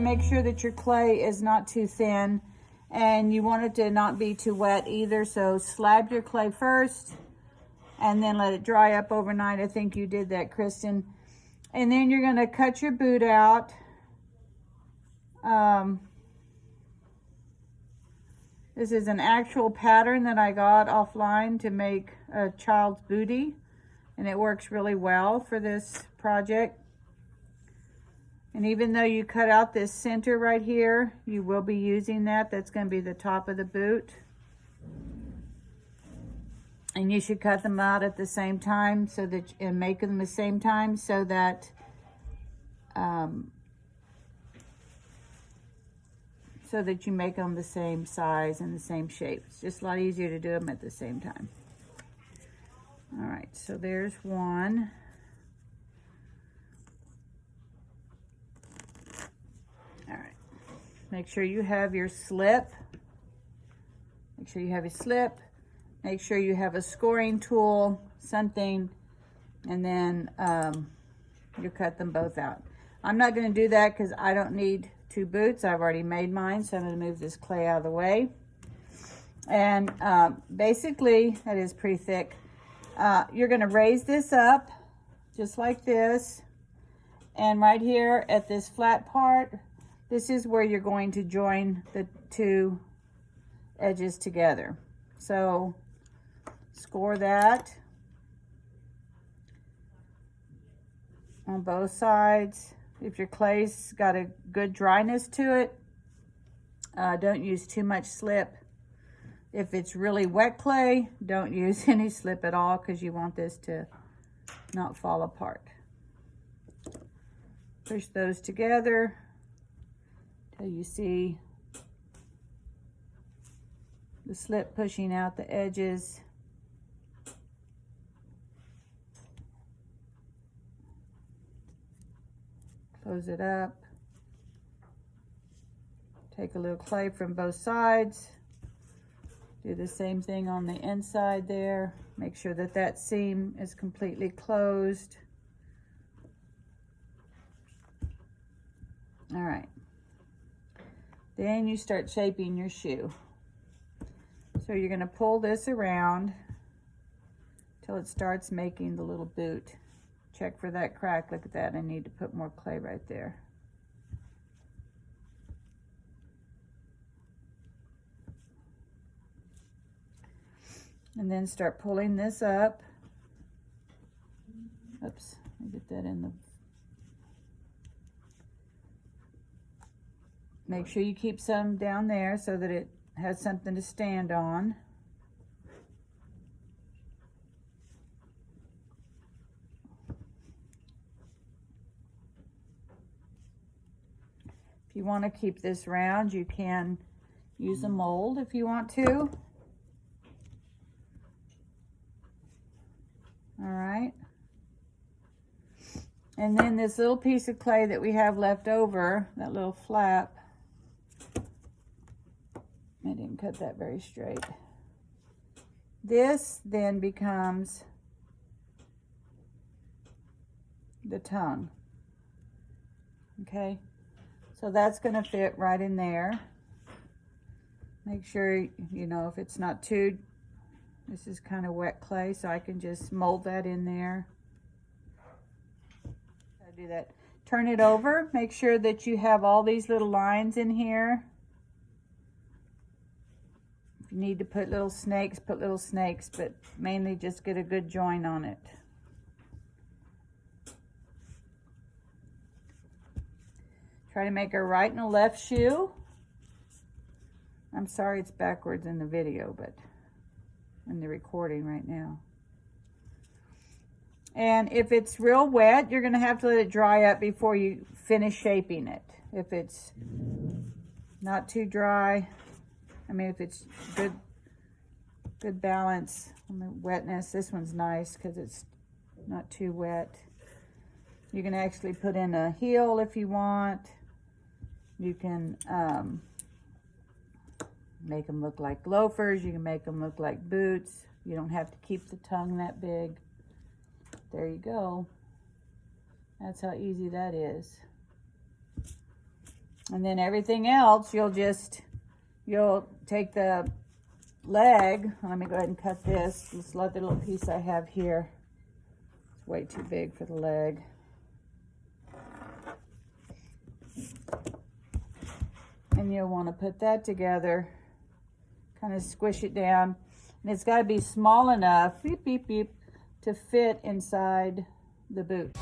make sure that your clay is not too thin, and you want it to not be too wet either. So slab your clay first and then let it dry up overnight. I think you did that, Kristen. And then you're gonna cut your boot out. This is an actual pattern that I got offline to make a child's bootie, and it works really well for this project. And even though you cut out this center right here, you will be using that. That's going to be the top of the boot. And you should cut them out at the same time and make them the same time so that you make them the same size and the same shape. It's just a lot easier to do them at the same time. All right, so there's one. All right, make sure you have your slip. Make sure you have your slip. Make sure you have a scoring tool, something, and then you cut them both out. I'm not going to do that because I don't need 2 boots. I've already made mine, so I'm going to move this clay out of the way. And basically, that is pretty thick. You're going to raise this up just like this, and right here at this flat part, this is where you're going to join the 2 edges together. So score that on both sides. If your clay's got a good dryness to it, don't use too much slip. If it's really wet clay, don't use any slip at all because you want this to not fall apart. Push those together till you see the slip pushing out the edges. Close it up. Take a little clay from both sides. Do the same thing on the inside there. Make sure that that seam is completely closed. All right. Then you start shaping your shoe. So you're going to pull this around till it starts making the little boot. Check for that crack. Look at that. I need to put more clay right there. And then start pulling this up. Oops, let me get that in the... Make sure you keep some down there so that it has something to stand on. If you want to keep this round, you can use a mold if you want to. All right. And then this little piece of clay that we have left over, that little flap, I didn't cut that very straight. This then becomes the tongue. Okay, so that's going to fit right in there. Make sure, you know, if it's not too, this is kind of wet clay, so I can just mold that in there. I do that. Turn it over. Make sure that you have all these little lines in here. If you need to put little snakes, put little snakes, but mainly just get a good join on it. Try to make a right and a left shoe. I'm sorry it's backwards in the video, but in the recording right now. And if it's real wet, you're going to have to let it dry up before you finish shaping it. If it's not too dry, I mean, if it's good balance on the wetness, this one's nice because it's not too wet. You can actually put in a heel if you want. You can make them look like loafers. You can make them look like boots. You don't have to keep the tongue that big. There you go. That's how easy that is. And then everything else, you'll take the leg. Let me go ahead and cut this other little piece I have here. It's way too big for the leg. And you'll want to put that together, kind of squish it down. And it's got to be small enough, beep, beep, beep, to fit inside the boot.